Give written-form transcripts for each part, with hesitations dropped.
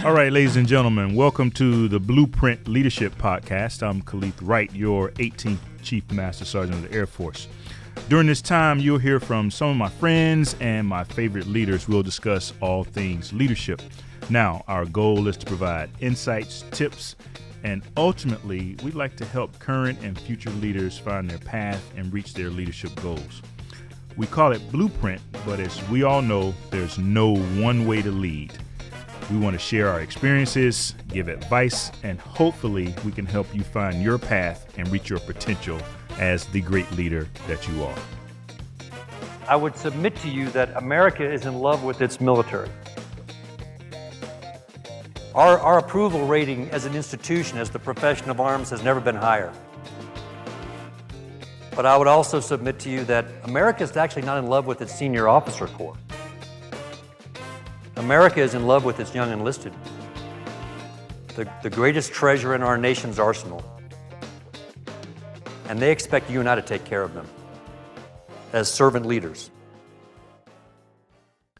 All right, ladies and gentlemen, welcome to the Blueprint Leadership Podcast. I'm Kaleth Wright, your 18th Chief Master Sergeant of the Air Force. During this time, you'll hear from some of my friends and my favorite leaders. We'll discuss all things leadership. Now, our goal is to provide insights, tips, and ultimately, we'd like to help current and future leaders find their path and reach their leadership goals. We call it Blueprint, but as we all know, there's no one way to lead. We want to share our experiences, give advice, and hopefully we can help you find your path and reach your potential as the great leader that you are. I would submit to you that America is in love with its military. Our approval rating as an institution, as the profession of arms, has never been higher. But I would also submit to you that America is actually not in love with its senior officer corps. America is in love with its young enlisted, the greatest treasure in our nation's arsenal. And they expect you and I to take care of them as servant leaders.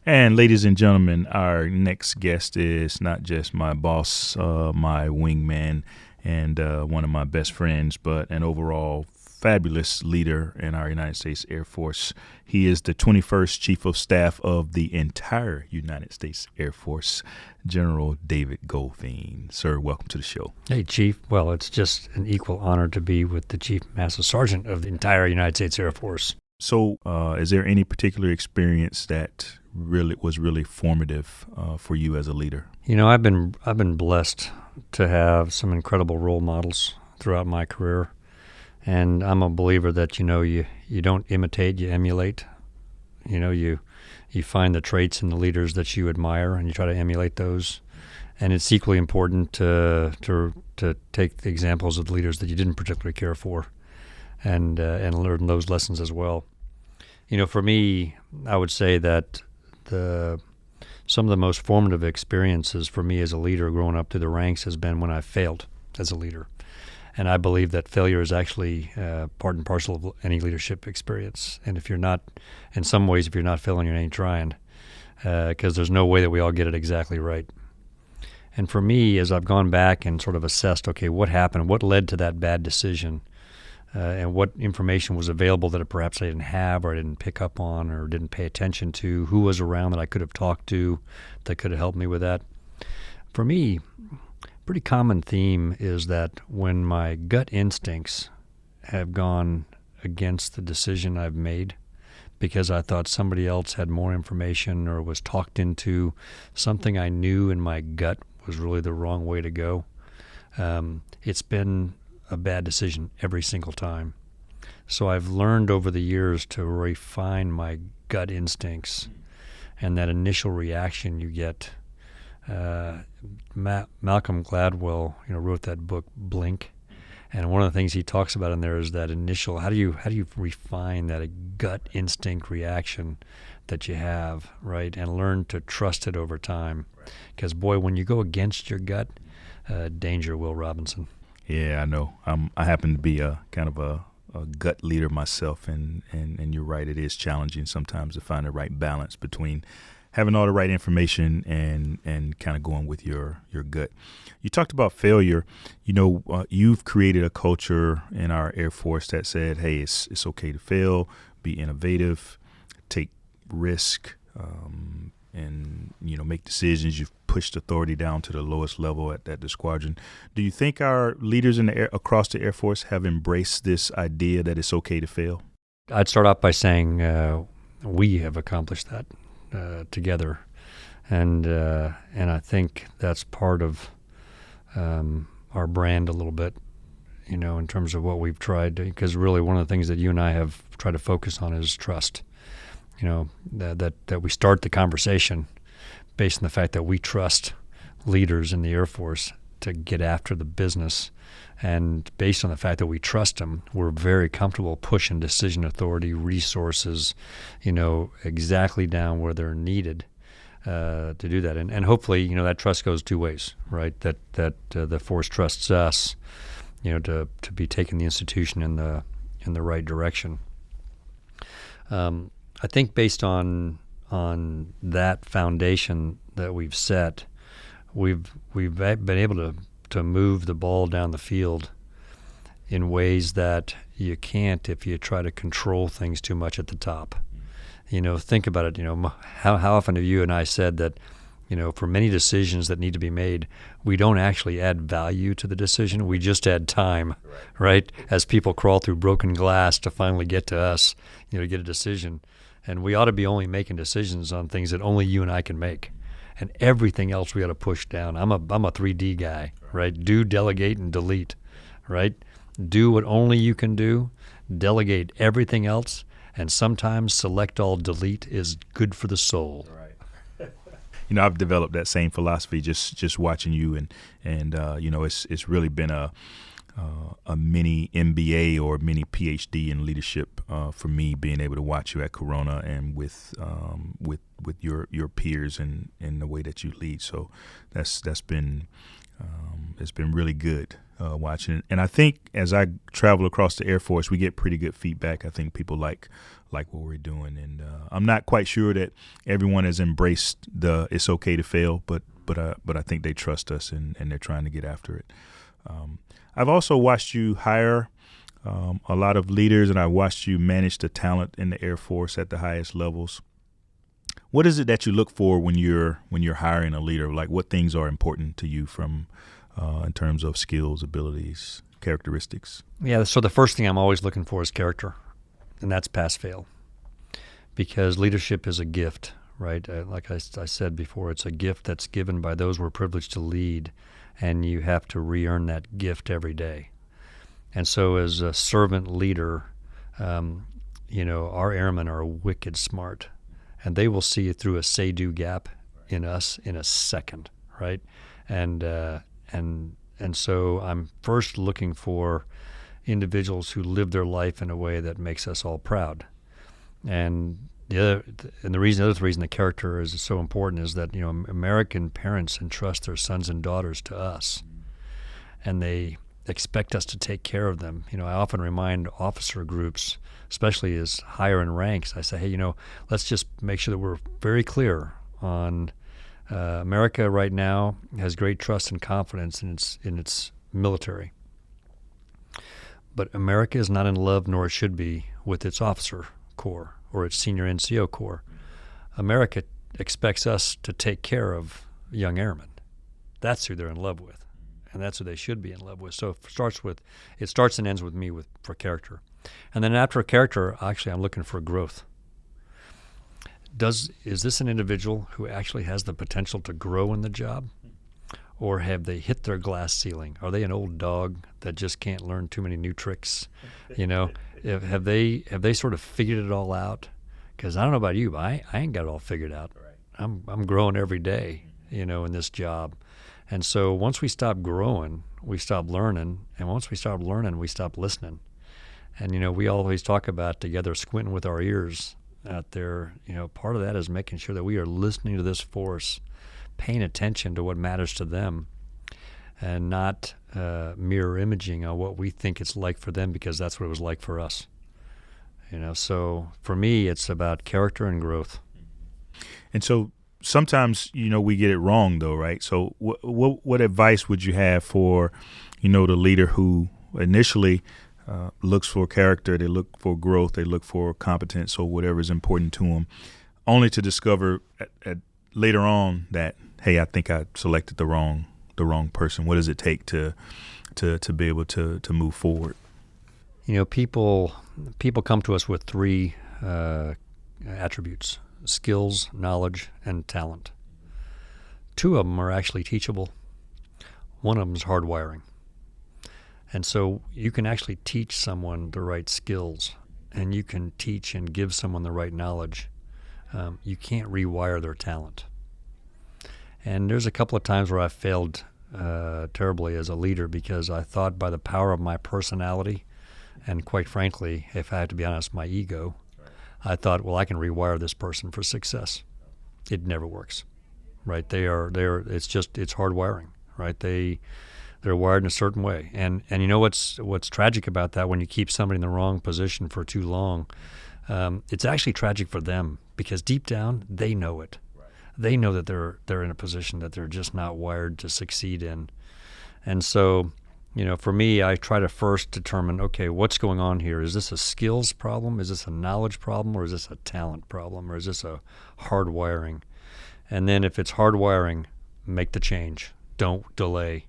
And ladies and gentlemen, our next guest is not just my boss, my wingman, and one of my best friends, but an overall fabulous leader in our United States Air Force. He is the 21st Chief of Staff of the entire United States Air Force, General David Goldfein. Sir, welcome to the show. Hey, Chief. Well, it's just an equal honor to be with the Chief Master Sergeant of the entire United States Air Force. So is there any particular experience that was really formative for you as a leader? You know, I've been blessed to have some incredible role models throughout my career. And I'm a believer that, you don't imitate, you emulate. You find the traits in the leaders that you admire and you try to emulate those. And it's equally important to take the examples of the leaders that you didn't particularly care for and learn those lessons as well. For me, I would say that some of the most formative experiences for me as a leader growing up through the ranks has been when I failed as a leader. And I believe that failure is actually part and parcel of any leadership experience. And if you're not failing, you ain't trying, because there's no way that we all get it exactly right. And for me, as I've gone back and sort of assessed, okay, what happened, what led to that bad decision, and what information was available that perhaps I didn't have or I didn't pick up on or didn't pay attention to, who was around that I could have talked to that could have helped me with that. For me, pretty common theme is that when my gut instincts have gone against the decision I've made because I thought somebody else had more information or was talked into something I knew in my gut was really the wrong way to go, it's been a bad decision every single time. So I've learned over the years to refine my gut instincts and that initial reaction you get. Malcolm Gladwell, wrote that book Blink, and one of the things he talks about in there is that initial. How do you refine that gut instinct reaction that you have, right, and learn to trust it over time? Because boy, when you go against your gut, danger, Will Robinson. Yeah, I know. I happen to be a kind of a gut leader myself, and you're right. It is challenging sometimes to find the right balance between having all the right information and kind of going with your gut. You talked about failure. You've created a culture in our Air Force that said, hey, it's okay to fail, be innovative, take risk, and make decisions. You've pushed authority down to the lowest level at the squadron. Do you think our leaders across the Air Force have embraced this idea that it's okay to fail? I'd start off by saying we have accomplished that together, and I think that's part of our brand a little bit, in terms of what we've tried to, because really one of the things that you and I have tried to focus on is trust. That we start the conversation based on the fact that we trust leaders in the Air Force to get after the business. And based on the fact that we trust them, we're very comfortable pushing decision authority, resources, exactly down where they're needed to do that. And hopefully, that trust goes two ways, right? That the force trusts us, to be taking the institution in the right direction. I think based on that foundation that we've set, we've been able to move the ball down the field in ways that you can't if you try to control things too much at the top. Think about it. How often have you and I said that, for many decisions that need to be made, we don't actually add value to the decision. We just add time, right? As people crawl through broken glass to finally get to us, to get a decision. And we ought to be only making decisions on things that only you and I can make. And everything else we ought to push down. I'm a 3D guy, right? Do, delegate, and delete, right? Do what only you can do. Delegate everything else. And sometimes select all delete is good for the soul. Right. I've developed that same philosophy just watching you, and it's really been a mini MBA or mini PhD in leadership for me, being able to watch you at Corona and with your peers and the way that you lead. So that's been it's been really good watching it. And I think as I travel across the Air Force, we get pretty good feedback. I think people like what we're doing, and I'm not quite sure that everyone has embraced the "it's okay to fail," but I think they trust us and they're trying to get after it. I've also watched you hire a lot of leaders, and I watched you manage the talent in the Air Force at the highest levels. What is it that you look for when you're hiring a leader? Like, what things are important to you from in terms of skills, abilities, characteristics? Yeah, so the first thing I'm always looking for is character, and that's pass-fail, because leadership is a gift, right? Like I said before, it's a gift that's given by those we're privileged to lead, and you have to re-earn that gift every day. And so as a servant leader, our airmen are wicked smart, and they will see through a say-do gap in us in a second, right? And so I'm first looking for individuals who live their life in a way that makes us all proud. And the other reason the character is so important is that American parents entrust their sons and daughters to us, and they expect us to take care of them. I often remind officer groups, especially as higher in ranks, I say, hey, let's just make sure that we're very clear on America right now has great trust and confidence in its military. But America is not in love, nor it should be, with its officer corps or its senior NCO corps. America expects us to take care of young airmen. That's who they're in love with, and that's who they should be in love with. So it starts and ends with me for character. And then after character, actually, I'm looking for growth. Is this an individual who actually has the potential to grow in the job? Or have they hit their glass ceiling? Are they an old dog that just can't learn too many new tricks? Have they sort of figured it all out? Because I don't know about you, but I ain't got it all figured out. I'm growing every day, in this job. And so once we stop growing, we stop learning. And once we stop learning, we stop listening. And, we always talk about together squinting with our ears out there. Part of that is making sure that we are listening to this force, paying attention to what matters to them, and not mirror imaging on what we think it's like for them, because that's what it was like for us. So for me, it's about character and growth. And so sometimes, we get it wrong, though, right? So what advice would you have for, the leader who initially looks for character, they look for growth, they look for competence or whatever is important to them, only to discover at later on that, hey, I think I selected the wrong person? What does it take to be able to move forward? People come to us with three attributes: skills, knowledge, and talent. Two of them are actually teachable. One of them is hardwiring. And so you can actually teach someone the right skills, and you can teach and give someone the right knowledge. You can't rewire their talent. And there's a couple of times where I failed terribly as a leader, because I thought by the power of my personality, and quite frankly, if I have to be honest, my ego, I thought, well, I can rewire this person for success. It never works, right? It's hardwiring, right? They're wired in a certain way. And what's tragic about that, when you keep somebody in the wrong position for too long, it's actually tragic for them, because deep down, they know it. they know that they're in a position that they're just not wired to succeed in. And so, for me, I try to first determine, okay, what's going on here? Is this a skills problem? Is this a knowledge problem? Or is this a talent problem? Or is this a hard wiring? And then if it's hard wiring, make the change. Don't delay.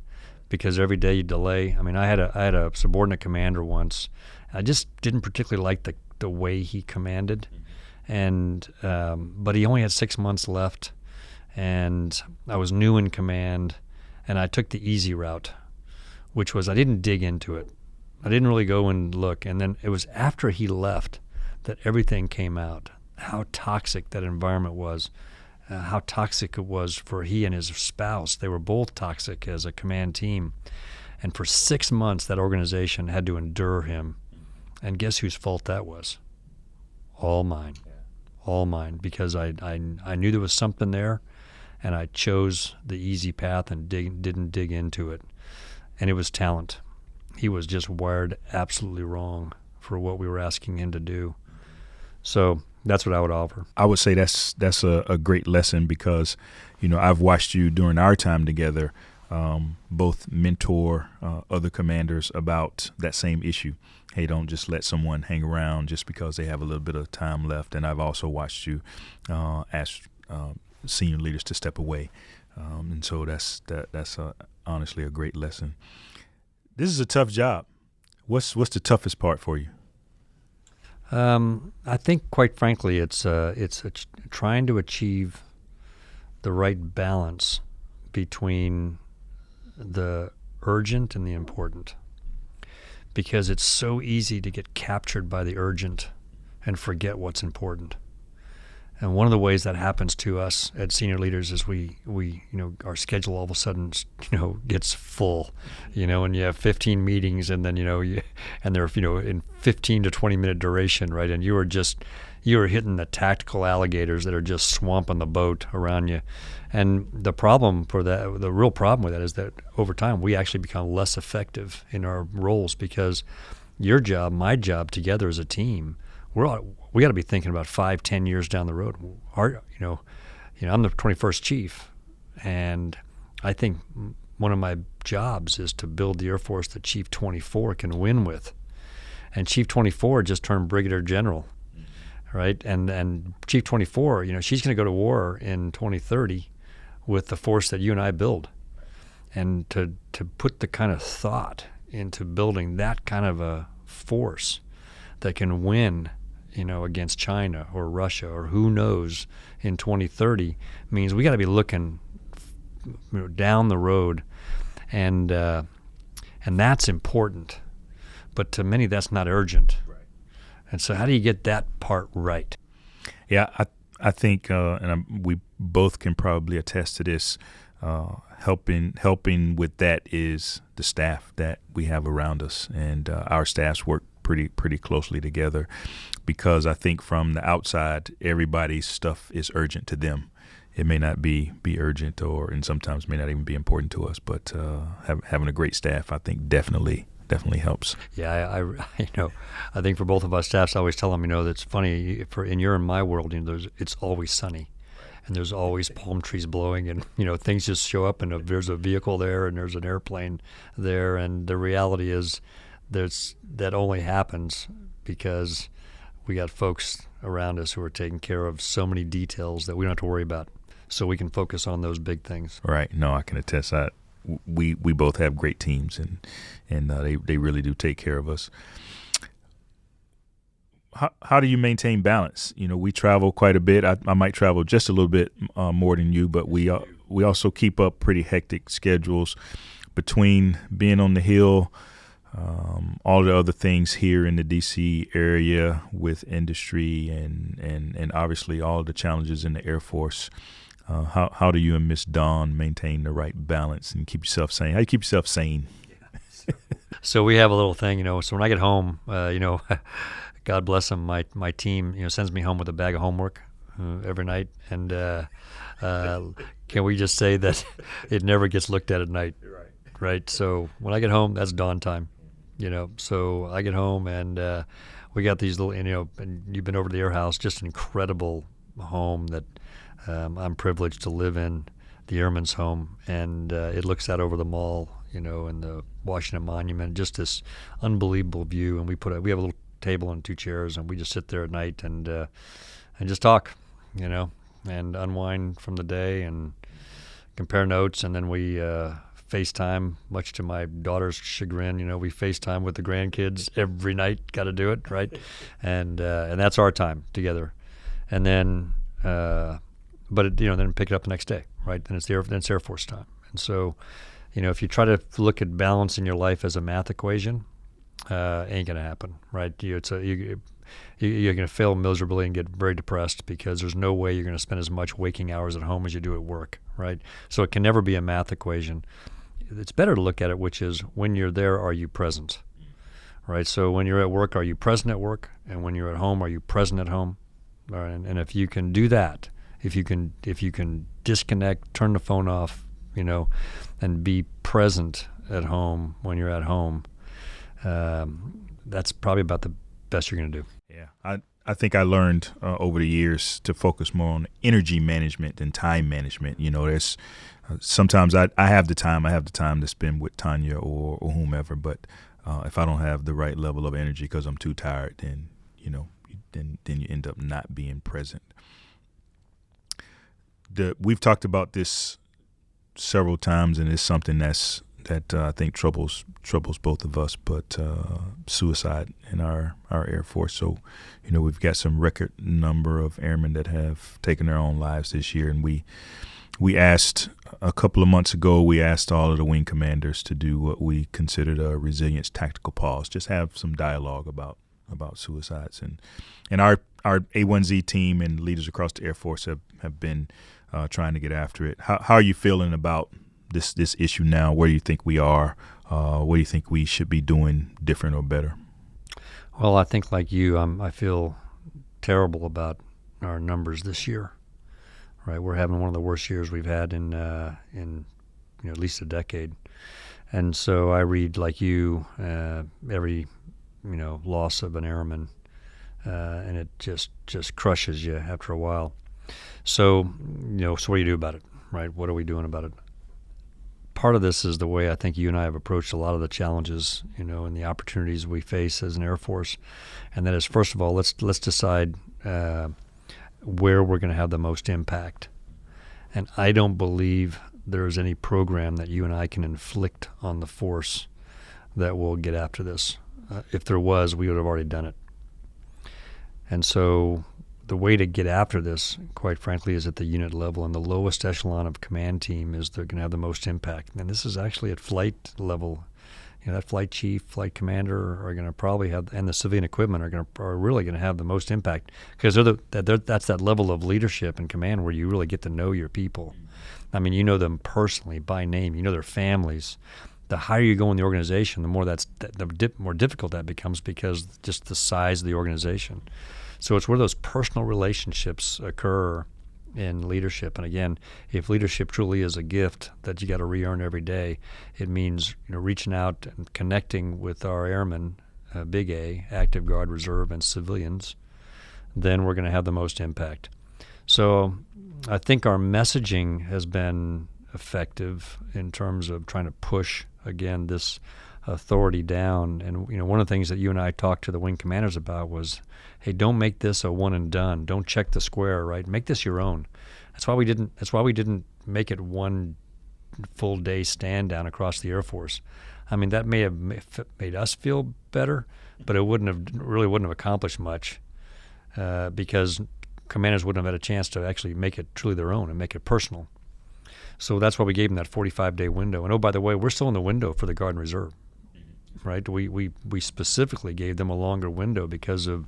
Because every day you delay, I had a subordinate commander once. I just didn't particularly like the way he commanded. And but he only had 6 months left, and I was new in command, and I took the easy route, which was I didn't dig into it. I didn't really go and look. And then it was after he left that everything came out, how toxic that environment was, how toxic it was for he and his spouse. They were both toxic as a command team. And for 6 months, that organization had to endure him. And guess whose fault that was? All mine. All mine, because I knew there was something there, and I chose the easy path and didn't dig into it. And it was talent. He was just wired absolutely wrong for what we were asking him to do. So that's what I would offer. I would say that's a great lesson because, I've watched you during our time together, both mentor other commanders about that same issue. Hey, don't just let someone hang around just because they have a little bit of time left. And I've also watched you ask senior leaders to step away. And so that's honestly a great lesson. This is a tough job. What's the toughest part for you? I think, quite frankly, it's trying to achieve the right balance between the urgent and the important, because it's so easy to get captured by the urgent and forget what's important. And one of the ways that happens to us as senior leaders is we our schedule all of a sudden gets full, and you have 15 meetings, and then and they're in 15 to 20 minute duration, right? And you are hitting the tactical alligators that are just swamping the boat around you. And the real problem with that is that over time we actually become less effective in our roles, because your job, my job, together as a team, we got to be thinking about 5-10 years down the road. I'm the 21st chief, and I think one of my jobs is to build the Air Force that Chief 24 can win with. And Chief 24 just turned Brigadier General, right? And Chief 24, she's going to go to war in 2030 with the force that you and I build. And to put the kind of thought into building that kind of a force that can win, against China or Russia or who knows in 2030 means we got to be looking down the road, and that's important. But to many, that's not urgent. Right. And so, how do you get that part right? Yeah, I think, we both can probably attest to this. Helping with that is the staff that we have around us, and our staffs work pretty closely together, because I think from the outside, everybody's stuff is urgent to them. It may not be urgent, and sometimes may not even be important to us. But having a great staff, I think, definitely helps. Yeah, I think for both of us staffs, I always tell them, that's funny. In your and my world, it's always sunny, and there's always palm trees blowing, and things just show up, and there's a vehicle there, and there's an airplane there, and the reality is, that only happens because we got folks around us who are taking care of so many details that we don't have to worry about, so we can focus on those big things. Right. No, I can attest that. We both have great teams, and they really do take care of us. How do you maintain balance? We travel quite a bit. I might travel just a little bit more than you, but we also keep up pretty hectic schedules between being on the Hill, all the other things here in the D.C. area with industry and obviously all the challenges in the Air Force. How do you and Miss Dawn maintain the right balance and keep yourself sane? How do you keep yourself sane? So we have a little thing, so when I get home, God bless them, my team, sends me home with a bag of homework every night. And can we just say that it never gets looked at night? Right. So when I get home, that's dawn time. So I get home, and we got these little, and you've been over to the Air House, just an incredible home that I'm privileged to live in the Airman's Home, and it looks out over the mall, and the Washington Monument, just this unbelievable view. And we have a little table and 2 chairs, and we just sit there at night and just talk, and unwind from the day and compare notes. And then we FaceTime, much to my daughter's chagrin. We FaceTime with the grandkids every night. Got to do it, right? And that's our time together. And then, then pick it up the next day, right? Then it's Air Force time. And so, if you try to look at balance in your life as a math equation, ain't gonna happen, right? You're gonna fail miserably and get very depressed because there's no way you're gonna spend as much waking hours at home as you do at work, right? So it can never be a math equation. It's better to look at it, which is when you're there, are you present, right? So when you're at work, are you present at work? And when you're at home, are you present at home? All right, and if you can do that, if you can disconnect, turn the phone off, and be present at home when you're at home, that's probably about the best you're going to do. Yeah, I think I learned over the years to focus more on energy management than time management. There's sometimes I have the time to spend with Tanya or whomever, but if I don't have the right level of energy because I'm too tired, then then you end up not being present. We've talked about this several times, and it's something that I think troubles both of us, but suicide in our Air Force. So, we've got some record number of airmen that have taken their own lives this year, and we asked a couple of months ago, we asked all of the wing commanders to do what we considered a resilience tactical pause, just have some dialogue about suicides. And our A1Z team and leaders across the Air Force have been trying to get after it. How are you feeling about this issue now? Where do you think we are? What do you think we should be doing different or better? Well, I think like you, I feel terrible about our numbers this year. Right, we're having one of the worst years we've had in at least a decade, and so I read like you every loss of an airman, and it just crushes you after a while. So so what do you do about it, right? What are we doing about it? Part of this is the way I think you and I have approached a lot of the challenges, and the opportunities we face as an Air Force, and that is, first of all, let's decide where we're going to have the most impact. And I don't believe there's any program that you and I can inflict on the force that will get after this. If there was, we would have already done it. And so the way to get after this, quite frankly, is at the unit level, and the lowest echelon of command team is they're going to have the most impact. And this is actually at flight level. That flight chief, flight commander are going to probably have, and the civilian equipment are really going to have the most impact, because that's that level of leadership and command where you really get to know your people. I mean, you know them personally by name, you know their families. The higher you go in the organization, the more more difficult that becomes, because just the size of the organization. So it's where those personal relationships occur in leadership. And again, if leadership truly is a gift that you got to re-earn every day, it means reaching out and connecting with our airmen, big A, active guard, reserve, and civilians. Then we're going to have the most impact. So I think our messaging has been effective in terms of trying to push, again, this authority down. And one of the things that you and I talked to the wing commanders about was, hey, don't make this a one and done. Don't check the square, right? Make this your own. That's why we didn't make it one full day stand down across the Air Force. I mean, that may have made us feel better, but it wouldn't have accomplished much, because commanders wouldn't have had a chance to actually make it truly their own and make it personal. So that's why we gave them that 45-day window. And oh, by the way, we're still in the window for the Guard and Reserve. Right, we specifically gave them a longer window because of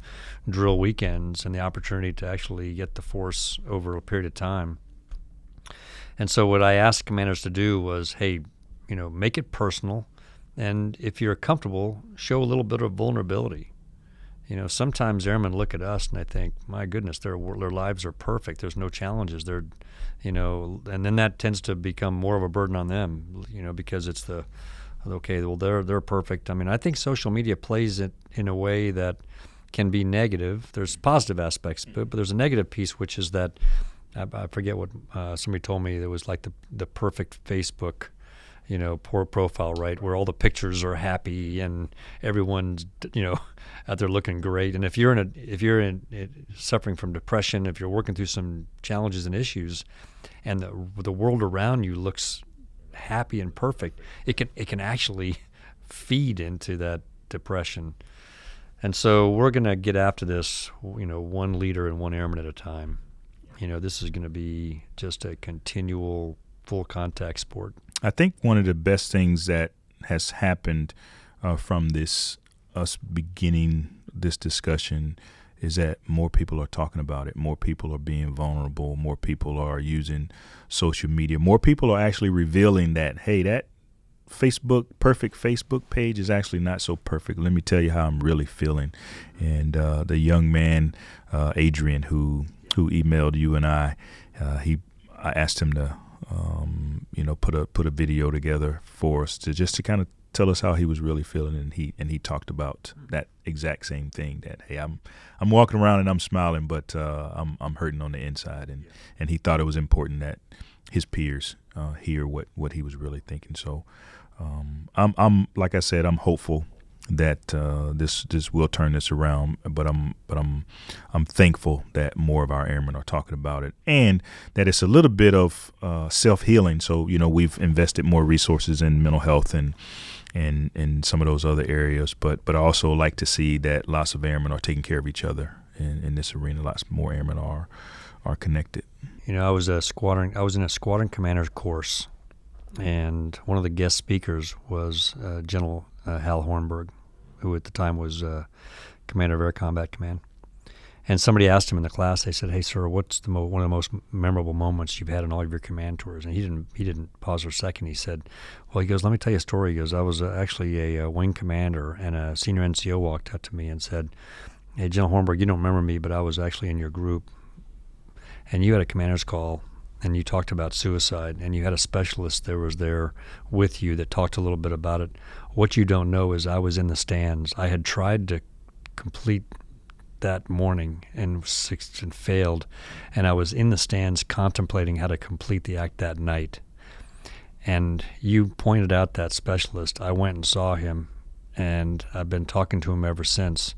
drill weekends and the opportunity to actually get the force over a period of time. And so what I asked commanders to do was, hey, make it personal, and if you're comfortable, show a little bit of vulnerability. Sometimes airmen look at us and they think, my goodness, their lives are perfect. There's no challenges. And then that tends to become more of a burden on them, because it's okay, well, they're perfect. I mean, I think social media plays it in a way that can be negative. There's positive aspects, but there's a negative piece, which is that I forget what somebody told me. It was like the perfect Facebook, poor profile, right, where all the pictures are happy and everyone's, out there looking great. And if you're suffering from depression, if you're working through some challenges and issues, and the world around you looks happy and perfect, it can actually feed into that depression. And so we're going to get after this, one leader and one airman at a time. This is going to be just a continual full contact sport. I think one of the best things that has happened from us beginning this discussion is that more people are talking about it. More people are being vulnerable. More people are using social media. More people are actually revealing that, hey, that perfect Facebook page is actually not so perfect. Let me tell you how I'm really feeling. And the young man, Adrian, who emailed you and I asked him to put a video together for us to kind of tell us how he was really feeling, and he talked about that exact same thing, that hey, I'm walking around and I'm smiling, but I'm hurting on the inside, and he thought it was important that his peers hear what he was really thinking. So I'm like I said, I'm hopeful that this will turn this around, but I'm thankful that more of our airmen are talking about it, and that it's a little bit of self-healing. So we've invested more resources in mental health and some of those other areas, but I also like to see that lots of airmen are taking care of each other in this arena. Lots more airmen are connected. I was in a squadron commander's course, and one of the guest speakers was General Hal Hornberg, who at the time was commander of Air Combat Command. And somebody asked him in the class, they said, "Hey, sir, what's one of the most memorable moments you've had in all of your command tours?" And he didn't pause for a second. He said, "Well," he goes, "let me tell you a story." He goes, "I was actually a wing commander, and a senior NCO walked up to me and said, 'Hey, General Hornberg, you don't remember me, but I was actually in your group. And you had a commander's call, and you talked about suicide, and you had a specialist that was there with you that talked a little bit about it. What you don't know is I was in the stands. I had tried to complete that morning and failed, and I was in the stands contemplating how to complete the act that night. And you pointed out that specialist. I went and saw him, and I've been talking to him ever since.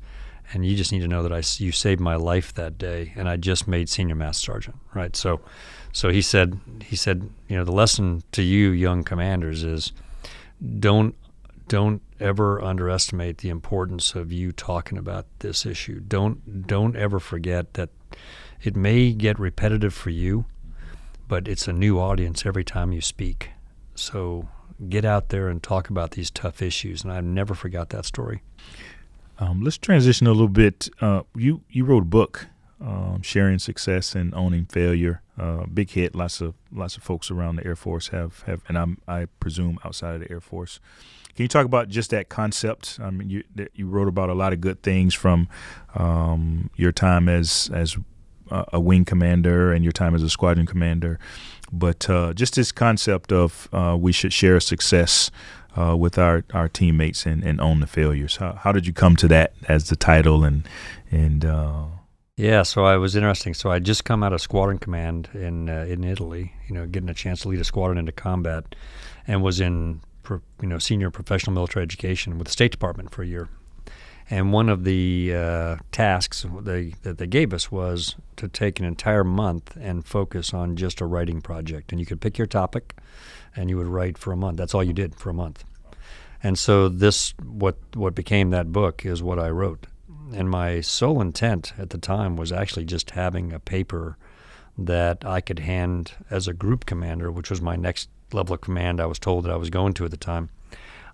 And you just need to know that you saved my life that day, and I just made senior master sergeant, right?'" So he said, the lesson to you young commanders is don't ever underestimate the importance of you talking about this issue. Don't ever forget that it may get repetitive for you, but it's a new audience every time you speak. So get out there and talk about these tough issues, and I never forgot that story. Let's transition a little bit. You wrote a book, Sharing Success and Owning Failure. Big hit. Lots of folks around the Air Force have, and I presume outside of the Air Force. Can you talk about just that concept? I mean, you wrote about a lot of good things from your time as a wing commander and your time as a squadron commander, but just this concept of we should share success with our teammates and own the failures. How did you come to that as the title? Yeah, so I was interesting. So I just come out of squadron command in Italy, getting a chance to lead a squadron into combat, and was in senior professional military education with the State Department for a year. And one of the tasks that they gave us was to take an entire month and focus on just a writing project. And you could pick your topic, and you would write for a month. That's all you did for a month. And so what became that book is what I wrote. And my sole intent at the time was actually just having a paper that I could hand as a group commander, which was my next level of command I was told that I was going to at the time.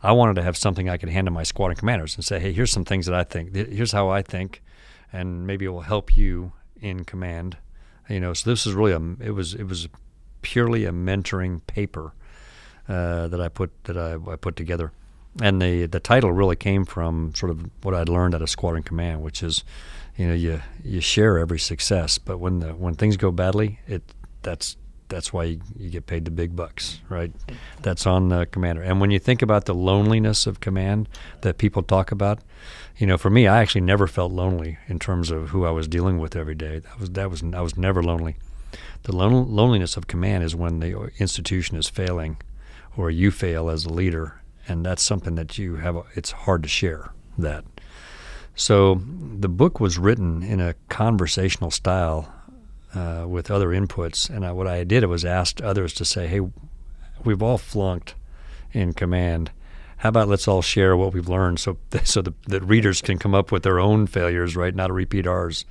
I wanted to have something I could hand to my squadron commanders and say, "Hey, here's some things that I think. Here's how I think, and maybe it will help you in command." So this is really it was purely a mentoring paper that I put together. And the title really came from sort of what I'd learned at a squadron command, which is, you share every success, but when things go badly, that's why you get paid the big bucks, right? That's on the commander. And when you think about the loneliness of command that people talk about, for me, I actually never felt lonely in terms of who I was dealing with every day. I was never lonely. The loneliness of command is when the institution is failing or you fail as a leader, and that's something that it's hard to share that. So the book was written in a conversational style with other inputs, and what I did was asked others to say, hey, we've all flunked in command. How about let's all share what we've learned so the readers can come up with their own failures, right, not to repeat ours.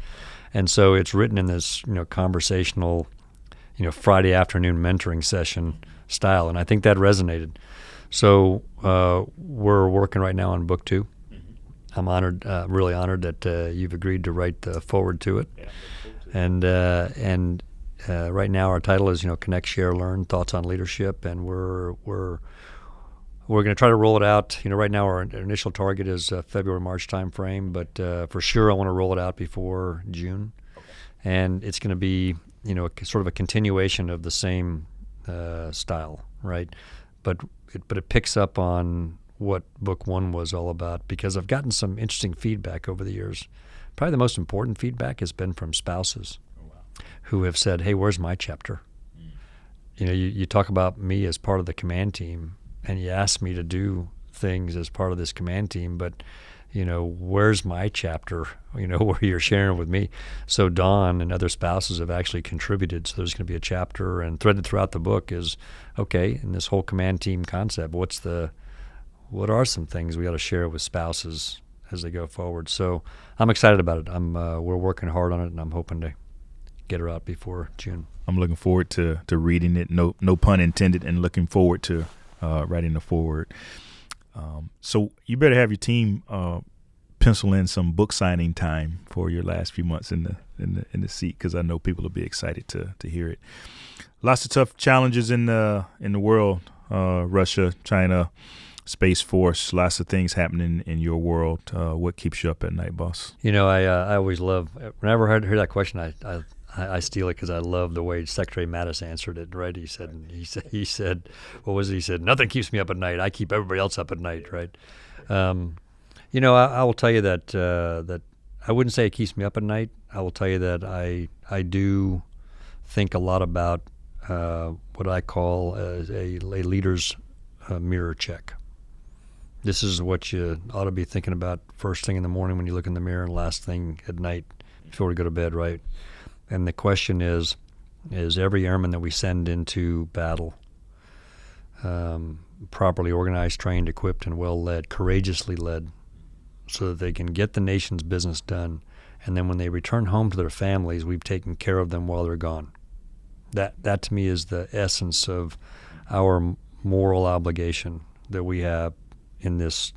And so it's written in this conversational, Friday afternoon mentoring session style, and I think that resonated. So we're working right now on book 2. I'm honored, really honored that you've agreed to write the forward to it. Yeah, and right now our title is Connect, Share, Learn: Thoughts on Leadership, and we're going to try to roll it out. Right now our initial target is February, March time frame, but for sure I want to roll it out before June. Okay. And it's going to be sort of a continuation of the same style, right? But it picks up on what book 1 was all about, because I've gotten some interesting feedback over the years. Probably the most important feedback has been from spouses who have said, hey, where's my chapter? You talk about me as part of the command team, and you ask me to do things as part of this command team, but where's my chapter, where you're sharing with me? So Dawn and other spouses have actually contributed. So there's going to be a chapter, and threaded throughout the book is, okay, in this whole command team concept, what are some things we got to share with spouses as they go forward? So I'm excited about it. We're working hard on it, and I'm hoping to get her out before June. I'm looking forward to reading it. No pun intended, and looking forward to writing the forward. So you better have your team pencil in some book signing time for your last few months in the seat, because I know people will be excited to hear it. Lots of tough challenges in the world. Russia, China, Space Force, lots of things happening in your world. What keeps you up at night, boss? I always love, whenever I hear that question, I steal it, because I love the way Secretary Mattis answered it, right? He said, what was it? He said, nothing keeps me up at night. I keep everybody else up at night, right? I will tell you that I wouldn't say it keeps me up at night. I will tell you that I do think a lot about what I call a leader's mirror check. This is what you ought to be thinking about first thing in the morning when you look in the mirror, and last thing at night before you go to bed, right? And the question is every airman that we send into battle properly organized, trained, equipped, and well led, courageously led, so that they can get the nation's business done, and then when they return home to their families, we've taken care of them while they're gone. That to me is the essence of our moral obligation that we have in this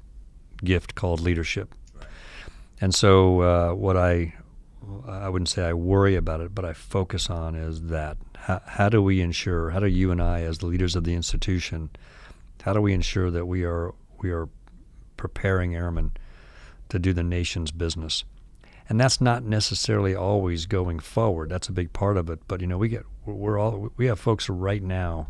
gift called leadership. Right. And so what I wouldn't say I worry about it, but I focus on is that how do we ensure, how do you and I as the leaders of the institution, how do we ensure that we are preparing airmen to do the nation's business? And that's not necessarily always going forward. That's a big part of it. But we have folks right now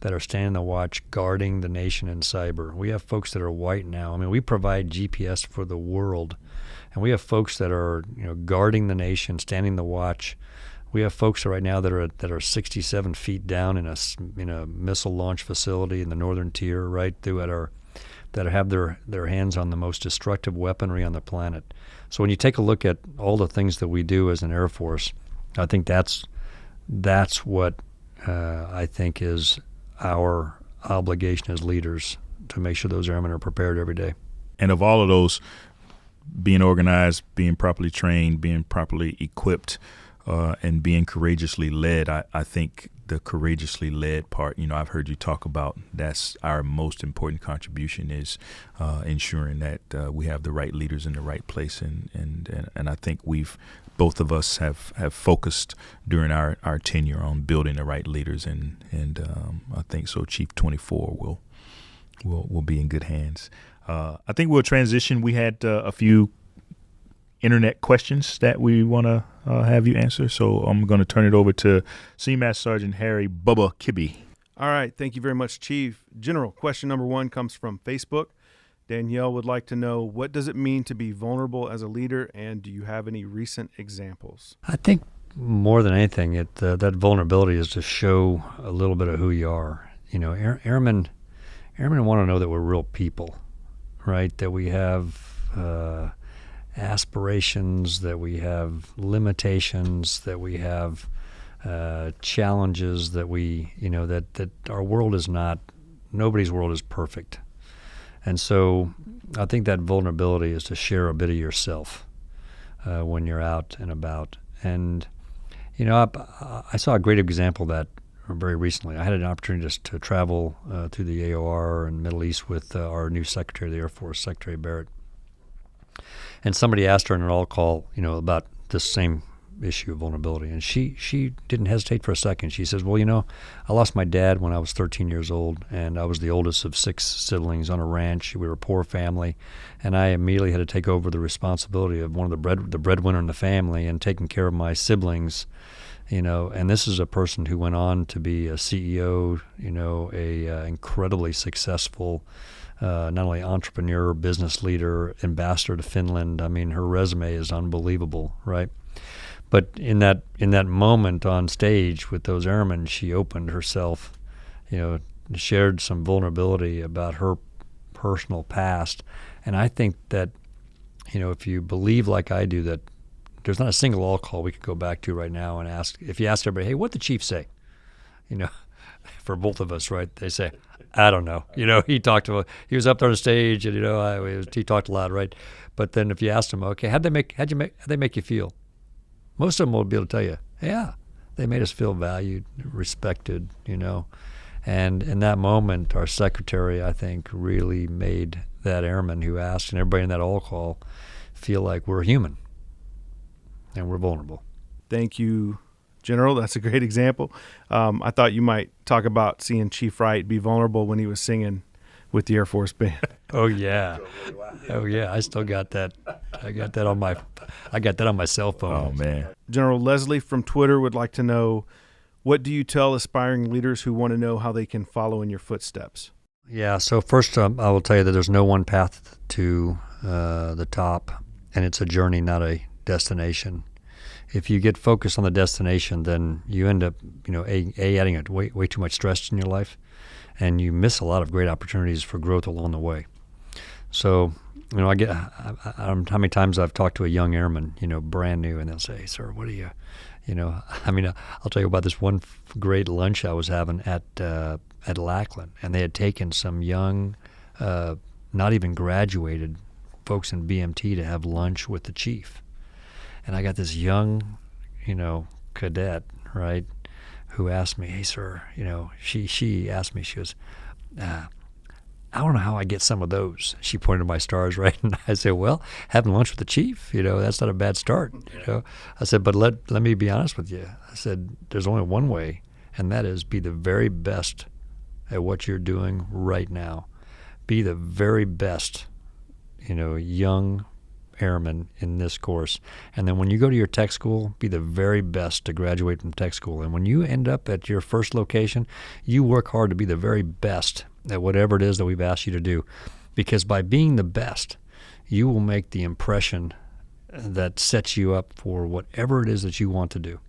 that are standing the watch, guarding the nation in cyber. We have folks that are white now. I mean, we provide GPS for the world, and we have folks that are guarding the nation, standing the watch. We have folks right now that are 67 feet down in a missile launch facility in the northern tier, right, that have their hands on the most destructive weaponry on the planet. So when you take a look at all the things that we do as an Air Force, I think that's what I think is our obligation as leaders, to make sure those airmen are prepared every day. And of all of those, being organized, being properly trained, being properly equipped, and being courageously led, I think the courageously led part, I've heard you talk about, that's our most important contribution, is ensuring that we have the right leaders in the right place. And I think both of us have focused during our tenure on building the right leaders, and I think so Chief 24 will be in good hands. I think we'll transition. We had a few internet questions that we want to have you answer, so I'm going to turn it over to CMAS Sergeant Harry Bubba Kibbe. All right, thank you very much, Chief. General, question number 1 comes from Facebook. Danielle would like to know, what does it mean to be vulnerable as a leader, and do you have any recent examples? I think more than anything, that vulnerability is to show a little bit of who you are. You know, airmen want to know that we're real people, right? That we have aspirations, that we have limitations, that we have challenges, that that our world is not, nobody's world is perfect. And so I think that vulnerability is to share a bit of yourself when you're out and about. And, you know, I saw a great example of that very recently. I had an opportunity to travel through the AOR and Middle East with our new Secretary of the Air Force, Secretary Barrett. And somebody asked her in an all call, you know, about this same issue of vulnerability. And she didn't hesitate for a second. She says, well, you know, I lost my dad when I was 13 years old, and I was the oldest of 6 siblings on a ranch. We were a poor family, and I immediately had to take over the responsibility of one of the breadwinner in the family and taking care of my siblings, you know. And this is a person who went on to be a CEO, you know, a incredibly successful not only entrepreneur, business leader, ambassador to Finland. I mean, her resume is unbelievable, right? But in that moment on stage with those airmen, she opened herself, you know, shared some vulnerability about her personal past. And I think that, you know, if you believe like I do that there's not a single all call we could go back to right now and ask, if you ask everybody, hey, what'd the chief say? You know, for both of us, right? They say, I don't know. You know, he was up there on the stage, and, you know, he talked a lot, right? But then if you asked him, okay, how'd they make you feel? Most of them will be able to tell you, yeah, they made us feel valued, respected, you know. And in that moment, our secretary, I think, really made that airman who asked and everybody in that all call feel like we're human and we're vulnerable. Thank you, General. That's a great example. I thought you might talk about seeing Chief Wright be vulnerable when he was singing with the Air Force Band. Oh yeah, I still got that. I got that on my cell phone. Oh man. General Leslie from Twitter would like to know, what do you tell aspiring leaders who want to know how they can follow in your footsteps? Yeah. So first, I will tell you that there's no one path to the top, and it's a journey, not a destination. If you get focused on the destination, then you end up, you know, adding way too much stress in your life, and you miss a lot of great opportunities for growth along the way. So, you know, how many times I've talked to a young airman, you know, brand new, and they'll say, hey, sir, what are you know, I mean, I'll tell you about this one great lunch I was having at Lackland, and they had taken some young, not even graduated folks in BMT to have lunch with the chief. And I got this young, you know, cadet, right, who asked me, hey, sir, you know, she asked me, she goes, I don't know how I get some of those. She pointed to my stars, right? And I said, well, having lunch with the chief, you know, that's not a bad start, you know. I said, but let me be honest with you. I said, there's only one way, and that is be the very best at what you're doing right now. Be the very best, you know, young airman in this course. And then when you go to your tech school, be the very best to graduate from tech school. And when you end up at your first location, you work hard to be the very best at whatever it is that we've asked you to do. Because by being the best, you will make the impression that sets you up for whatever it is that you want to do.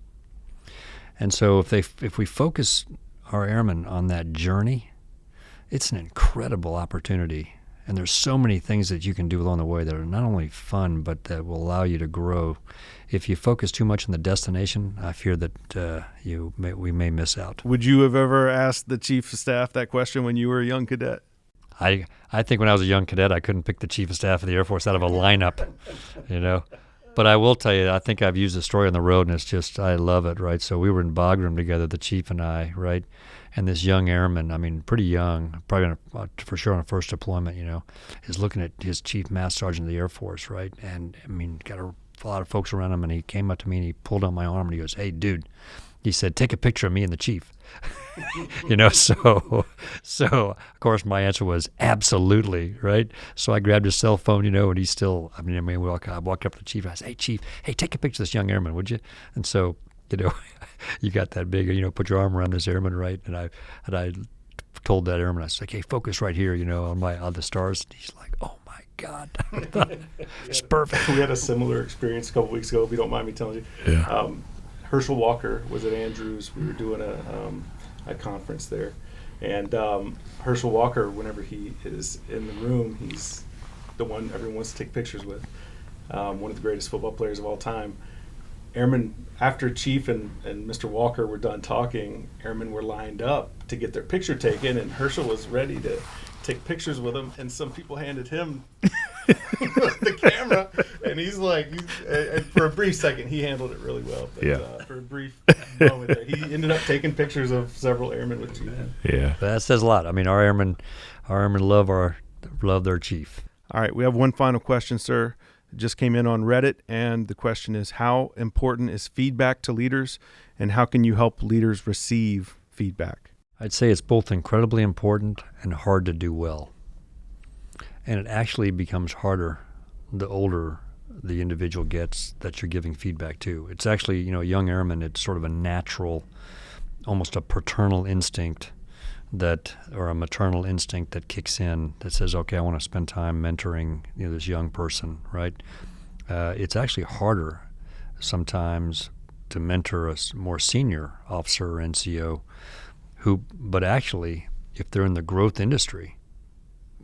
And so if we focus our airmen on that journey, it's an incredible opportunity. And there's so many things that you can do along the way that are not only fun, but that will allow you to grow. If you focus too much on the destination, I fear that we may miss out. Would you have ever asked the Chief of Staff that question when you were a young cadet? I think when I was a young cadet, I couldn't pick the Chief of Staff of the Air Force out of a lineup, you know. But I will tell you, I think I've used the story on the road, and it's just, I love it, right? So we were in Bagram together, the Chief and I, right? And this young airman, I mean, pretty young, probably for sure on a first deployment, you know, is looking at his Chief Master Sergeant of the Air Force, right? And, I mean, got a lot of folks around him, and he came up to me, and he pulled on my arm, and he goes, hey, dude, he said, take a picture of me and the Chief. You know, so of course my answer was absolutely, right? So I grabbed his cell phone, you know, and he's still, I walked up to the Chief, and I said, hey, Chief, hey, take a picture of this young airman, would you? And so, you know, you got that big, you know, put your arm around this airman, right? And I told that airman, I said, okay, focus right here, you know, on the stars. And he's like, oh my God, it's perfect. We had a similar experience a couple weeks ago, if you don't mind me telling you. Yeah. Herschel Walker was at Andrews. We were doing a conference there, and Herschel Walker, whenever he is in the room, he's the one everyone wants to take pictures with. One of the greatest football players of all time. Airmen, after Chief and Mr. Walker were done talking, airmen were lined up to get their picture taken, and Herschel was ready to take pictures with them, and some people handed him the camera, and he's like, and for a brief second, he handled it really well. But, for a brief moment there, he ended up taking pictures of several airmen with Chief. Yeah. That says a lot. I mean, our airmen love their chief. All right, we have one final question, sir. It just came in on Reddit, and the question is, how important is feedback to leaders, and how can you help leaders receive feedback? I'd say it's both incredibly important and hard to do well. And it actually becomes harder the older the individual gets that you're giving feedback to. It's actually, young airmen, it's sort of a natural, almost a paternal instinct or a maternal instinct that kicks in that says, okay, I want to spend time mentoring this young person, right? It's actually harder sometimes to mentor a more senior officer or NCO but actually, if they're in the growth industry,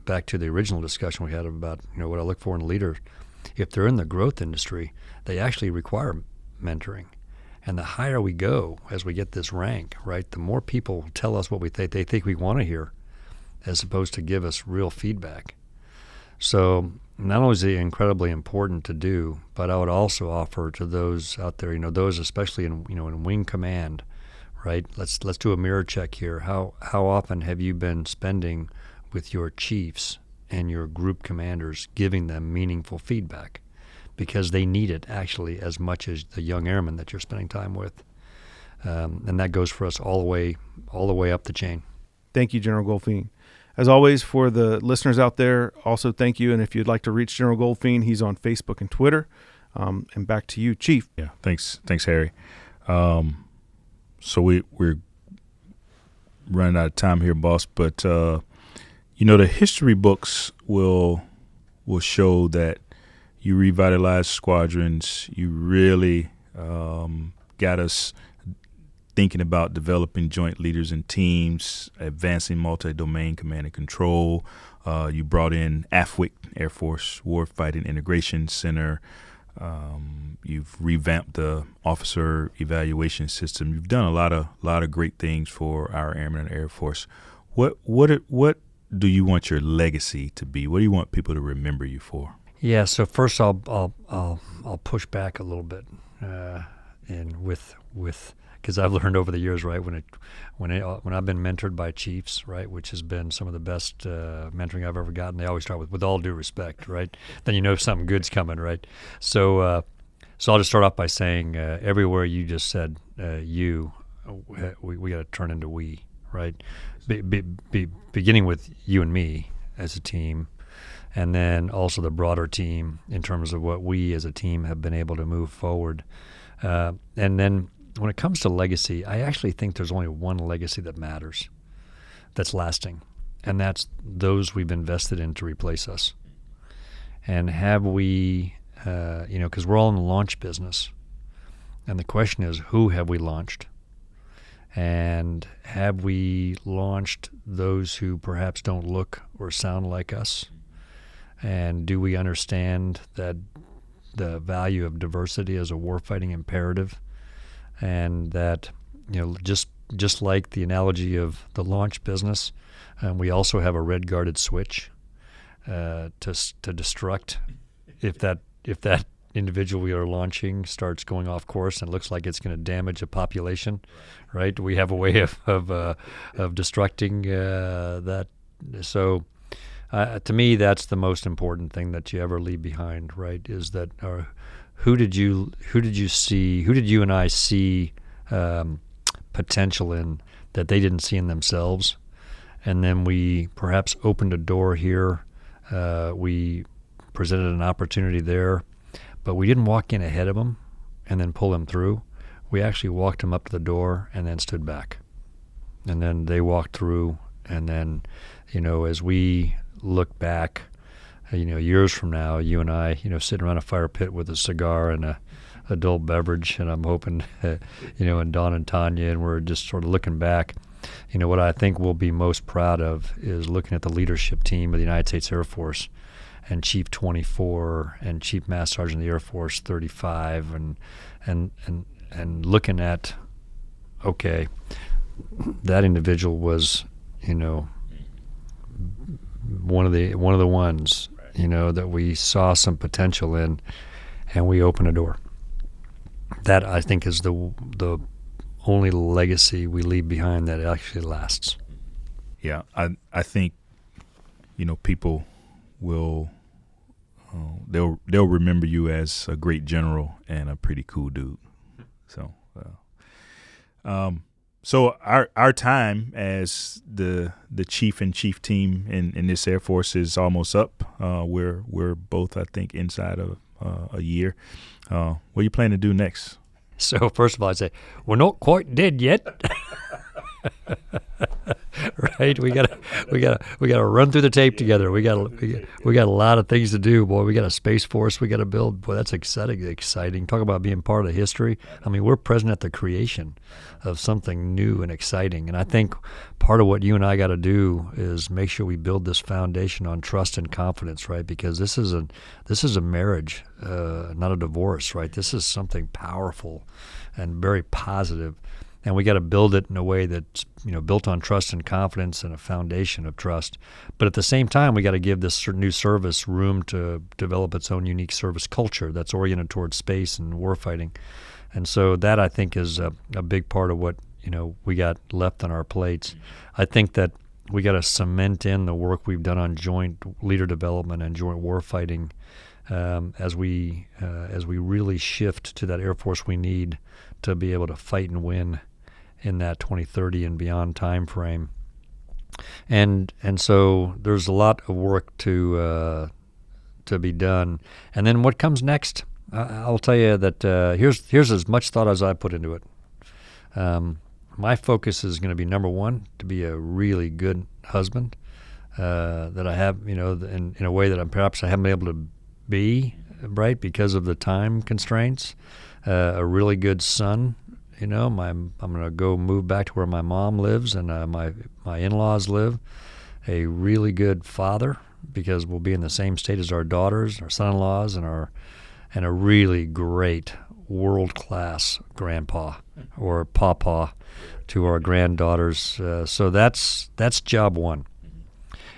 back to the original discussion we had about what I look for in leaders, if they're in the growth industry, they actually require mentoring. And the higher we go as we get this rank, right, the more people tell us what they think we want to hear, as opposed to give us real feedback. So not only is it incredibly important to do, but I would also offer to those out there, those especially in wing command, right? Let's do a mirror check here. How often have you been spending with your chiefs and your group commanders, giving them meaningful feedback? Because they need it actually as much as the young airmen that you're spending time with. And that goes for us all the way up the chain. Thank you, General Goldfein. As always, for the listeners out there, also thank you. And if you'd like to reach General Goldfein, he's on Facebook and Twitter. And back to you, Chief. Yeah, thanks, Harry. So we're running out of time here, boss. But the history books will show that you revitalized squadrons. You really got us thinking about developing joint leaders and teams, advancing multi-domain command and control. You brought in AFWIC, Air Force Warfighting Integration Center. You've revamped the officer evaluation system. You've done a lot of great things for our airmen and Air Force. What do you want your legacy to be? What do you want people to remember you for? Yeah. So first, I'll push back a little bit, and with because I've learned over the years, right, when I've been mentored by chiefs, right, which has been some of the best mentoring I've ever gotten. They always start with all due respect, right? Then something good's coming, right? So I'll just start off by saying everywhere you just said we got to turn into we, right? Beginning with you and me as a team, and then also the broader team in terms of what we as a team have been able to move forward. And then when it comes to legacy, I actually think there's only one legacy that matters, that's lasting, and that's those we've invested in to replace us. And have we, because we're all in the launch business, and the question is, who have we launched? And have we launched those who perhaps don't look or sound like us? And do we understand that the value of diversity as a warfighting imperative? And that, just like the analogy of the launch business, we also have a red guarded switch to destruct if that individual we are launching starts going off course and looks like it's going to damage a population, right? We have a way of destructing that. So to me, that's the most important thing that you ever leave behind, right? Is that who did you and I see potential in that they didn't see in themselves, and then we perhaps opened a door here, we presented an opportunity there, but we didn't walk in ahead of them and then pull them through. We actually walked them up to the door and then stood back, and then they walked through, and then as we look back, years from now, you and I, sitting around a fire pit with a cigar and adult beverage, and I'm hoping, and Don and Tanya, and we're just sort of looking back. What I think we'll be most proud of is looking at the leadership team of the United States Air Force, and Chief 24 and Chief Master Sergeant of the Air Force 35, and looking at, okay, that individual was, one of the ones, that we saw some potential in, and we opened a door. That, I think, is the only legacy we leave behind that actually lasts. Yeah, I think, people will they'll remember you as a great general and a pretty cool dude. So, so our time as the chief and chief team in this Air Force is almost up. We're both, I think, inside of a year. What are you planning to do next? So first of all, I'd say we're not quite dead yet. Right? We gotta run through the tape together. We got a lot of things to do, boy. We got a Space Force we got to build. Boy, that's exciting. Talk about being part of history. I mean, we're present at the creation of something new and exciting. And I think part of what you and I got to do is make sure we build this foundation on trust and confidence, right? Because this is a marriage, not a divorce, right? This is something powerful and very positive. And we got to build it in a way that's, built on trust and confidence and a foundation of trust. But at the same time, we got to give this new service room to develop its own unique service culture that's oriented towards space and warfighting. And so that, I think, is a big part of what, we got left on our plates. I think that we got to cement in the work we've done on joint leader development and joint warfighting as we really shift to that Air Force we need to be able to fight and win in that 2030 and beyond time frame. And so there's a lot of work to be done. And then what comes next? I'll tell you that here's as much thought as I put into it. My focus is going to be, number one, to be a really good husband that I have, in a way that I haven't been able to be, right, because of the time constraints. A really good son. I'm going to go move back to where my mom lives and my in-laws live. A really good father, because we'll be in the same state as our daughters, our son-in-laws, and a really great world-class grandpa or pawpaw to our granddaughters. So that's job one.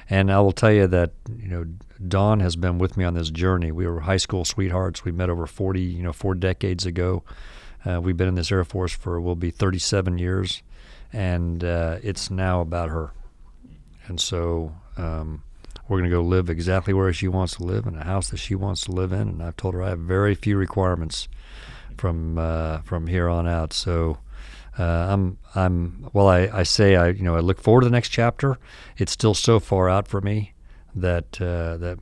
And I will tell you that, Dawn has been with me on this journey. We were high school sweethearts. We met over 4 decades ago. We've been in this Air Force will be 37 years, and it's now about her. And so we're going to go live exactly where she wants to live, in a house that she wants to live in. And I've told her I have very few requirements from here on out. So I look forward to the next chapter. It's still so far out for me that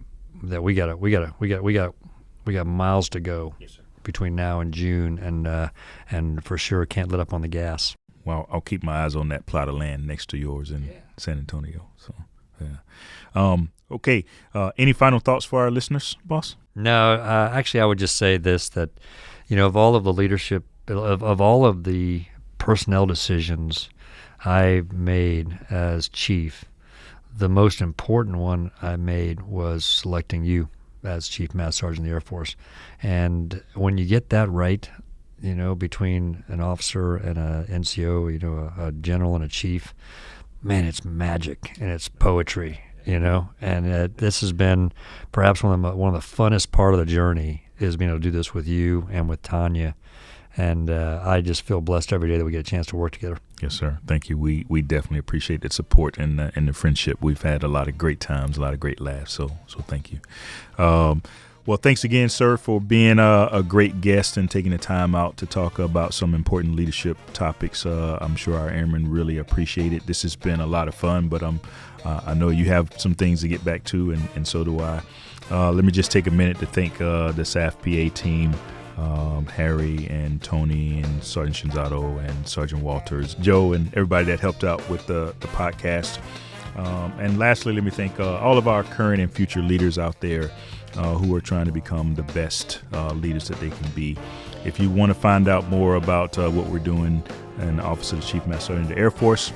we got miles to go. Yes, between now and June, and for sure can't let up on the gas. Well, I'll keep my eyes on that plot of land next to yours in San Antonio. So, yeah. Okay. Any final thoughts for our listeners, boss? No, actually, I would just say this: that of all of the leadership, of all of the personnel decisions I made as chief, the most important one I made was selecting you as Chief Master Sergeant of the Air Force. And when you get that right, between an officer and a NCO, a general and a chief, man, it's magic and it's poetry, And this has been perhaps one of the funnest part of the journey is being able to do this with you and with Tanya. And I just feel blessed every day that we get a chance to work together. Yes, sir. Thank you. We definitely appreciate the support and the friendship. We've had a lot of great times, a lot of great laughs. So thank you. Well, thanks again, sir, for being a great guest and taking the time out to talk about some important leadership topics. I'm sure our airmen really appreciate it. This has been a lot of fun, but I know you have some things to get back to, and so do I. Let me just take a minute to thank the SAF PA team. Harry and Tony and Sergeant Shinzato and Sergeant Walters, Joe, and everybody that helped out with the podcast. And lastly, let me thank all of our current and future leaders out there who are trying to become the best leaders that they can be. If you want to find out more about what we're doing in the Office of the Chief Master Sergeant of the Air Force,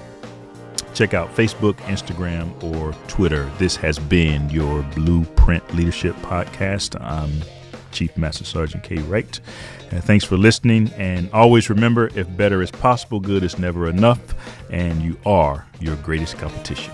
check out Facebook, Instagram, or Twitter. This has been your Blueprint Leadership Podcast. I'm Chief Master Sergeant K. Wright. Thanks for listening. And always remember, if better is possible, good is never enough. And you are your greatest competition.